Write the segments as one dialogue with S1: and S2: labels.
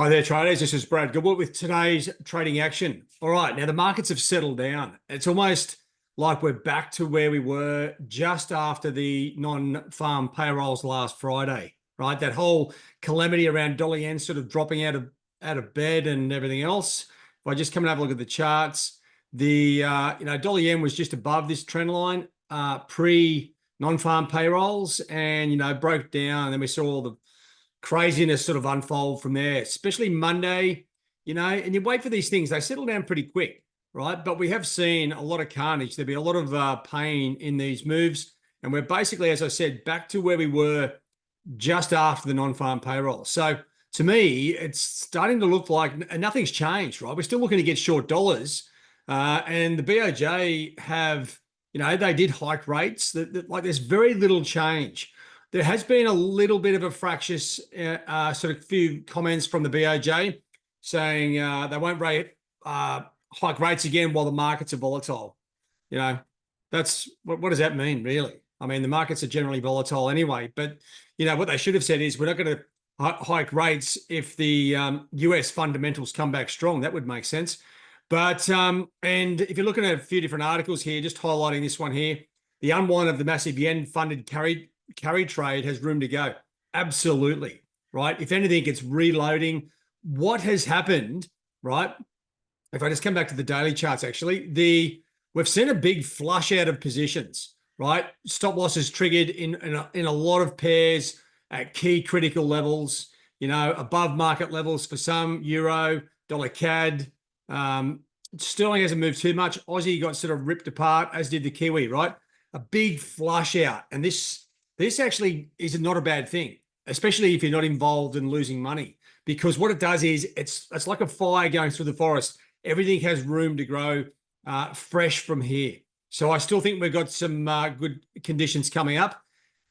S1: Hi there, traders. This is Brad Goodwood with today's trading action. All right, now the markets have settled down. It's almost like we're back to where we were just after the non-farm payrolls last Friday, right? That whole calamity around dollar yen sort of dropping out of bed and everything else. If I just come and have a look at the charts, the dollar yen was just above this trend line pre non-farm payrolls, and broke down. And then we saw all the craziness sort of unfold from there, especially Monday, and you wait for these things, they settle down pretty quick, right? But we have seen a lot of carnage. There'll be a lot of pain in these moves. And we're basically, as I said, back to where we were just after the non-farm payroll. So to me, it's starting to look like nothing's changed, right? We're still looking to get short dollars. And the BOJ have, they did hike rates. Like there's very little change. There has been a little bit of a fractious sort of few comments from the BOJ saying they won't hike rates again while the markets are volatile. That's what does that mean, really? I mean, the markets are generally volatile anyway, but what they should have said is we're not going to hike rates if the US fundamentals come back strong. That would make sense. But and if you're looking at a few different articles here, just highlighting this one here, the unwind of the massive yen funded carry trade has room to go. Absolutely, right? If anything, it's reloading. What has happened, right? If I just come back to the daily charts, actually, we've seen a big flush out of positions, right? Stop losses triggered in a lot of pairs at key critical levels, above market levels for some, euro, dollar CAD. Sterling hasn't moved too much. Aussie got sort of ripped apart, as did the Kiwi, right? A big flush out. And this actually is not a bad thing, especially if you're not involved in losing money, because what it does is it's like a fire going through the forest. Everything has room to grow fresh from here. So I still think we've got some good conditions coming up.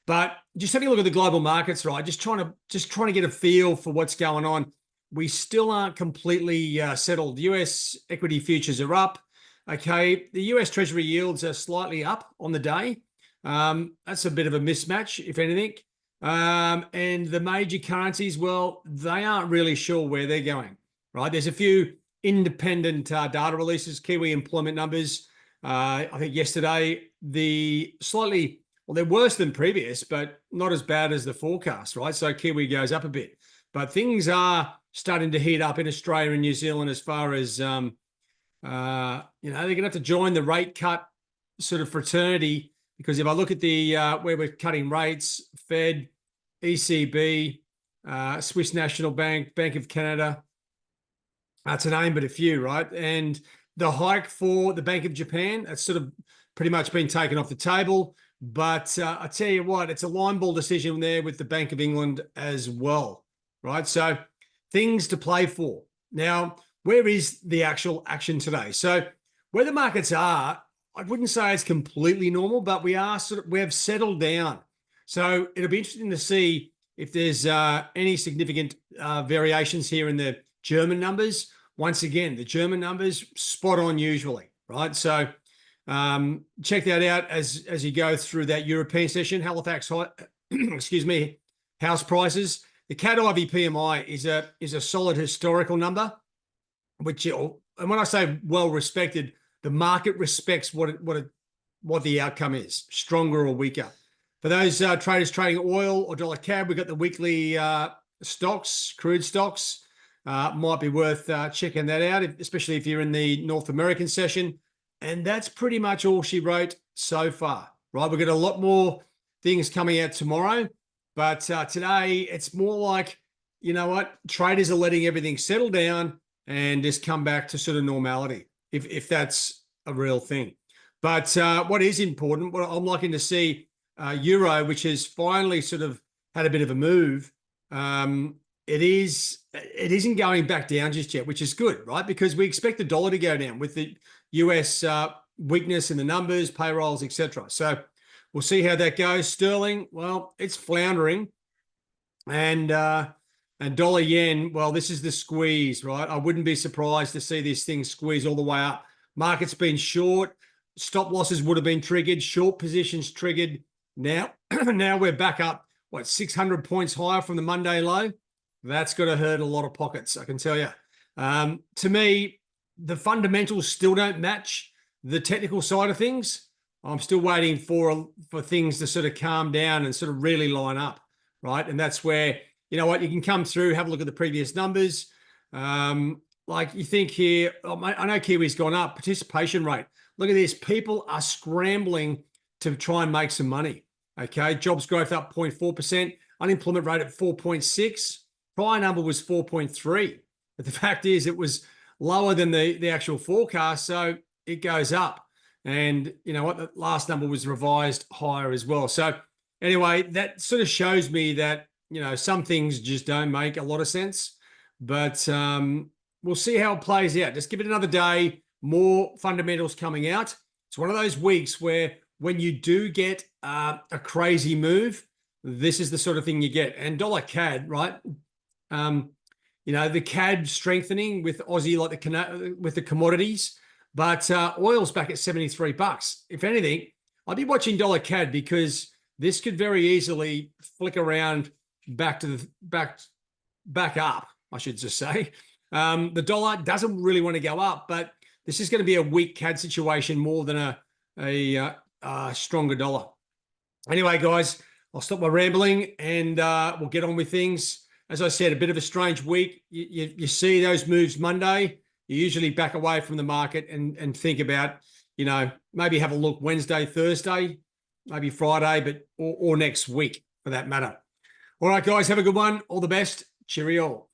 S1: But just having a look at the global markets, right? Just trying to get a feel for what's going on. We still aren't completely settled. US equity futures are up. Okay, the US Treasury yields are slightly up on the day. That's a bit of a mismatch, if anything. And the major currencies, well, they aren't really sure where they're going, right? There's a few independent data releases, Kiwi employment numbers. I think yesterday, they're worse than previous, but not as bad as the forecast, right? So Kiwi goes up a bit. But things are starting to heat up in Australia and New Zealand as far as, they're going to have to join the rate cut sort of fraternity. Because if I look at the where we're cutting rates, Fed, ECB, Swiss National Bank, Bank of Canada, to name but a few, right? And the hike for the Bank of Japan, that's sort of pretty much been taken off the table. But I tell you what, it's a line ball decision there with the Bank of England as well, right? So things to play for. Now, where is the actual action today? So where the markets are, I wouldn't say it's completely normal, but we have settled down. So it'll be interesting to see if there's any significant variations here in the German numbers. Once again, the German numbers spot on usually, right? So check that out as you go through that European session. Halifax, excuse me, house prices. The CAD Ivy PMI is a solid historical number, and when I say well respected, the market respects what the outcome is, stronger or weaker. For those traders trading oil or dollar CAD, we've got the weekly stocks, crude stocks. Might be worth checking that out, especially if you're in the North American session. And that's pretty much all she wrote so far, right? We've got a lot more things coming out tomorrow. But today, it's more like, you know what? Traders are letting everything settle down and just come back to sort of normality, if that's a real thing. But what is important, what I'm liking to see, euro, which has finally sort of had a bit of a move, it isn't going back down just yet, which is good, right? Because we expect the dollar to go down with the US weakness in the numbers, payrolls, etc. So we'll see how that goes. Sterling, well, it's floundering, and dollar yen, well, this is the squeeze, right? I wouldn't be surprised to see this thing squeeze all the way up. Market's been short. Stop losses would have been triggered. Short positions triggered. Now we're back up, 600 points higher from the Monday low. That's going to hurt a lot of pockets, I can tell you. To me, the fundamentals still don't match the technical side of things. I'm still waiting for things to sort of calm down and sort of really line up, right? And that's where, you know what, you can come through, have a look at the previous numbers. Like you think here, I know Kiwi's gone up, participation rate. Look at this. People are scrambling to try and make some money. Okay. Jobs growth up 0.4%, unemployment rate at 4.6. Prior number was 4.3. But the fact is, it was lower than the actual forecast. So it goes up. And you know what? The last number was revised higher as well. So anyway, that sort of shows me that, you know, some things just don't make a lot of sense. But we'll see how it plays out. Just give it another day. More fundamentals coming out. It's one of those weeks where when you do get a crazy move, this is the sort of thing you get. And dollar CAD, right? You know, the CAD strengthening with Aussie, like with the commodities, but oil's back at 73 bucks. If anything, I'd be watching dollar CAD because this could very easily flick around back to the back up, I should just say. The dollar doesn't really want to go up, but this is going to be a weak CAD situation more than a stronger dollar. Anyway, guys, I'll stop my rambling and we'll get on with things. As I said, a bit of a strange week. You see those moves Monday, you usually back away from the market and think about, you know, maybe have a look Wednesday, Thursday, maybe Friday, but or next week for that matter. All right, guys, have a good one. All the best. Cheerio.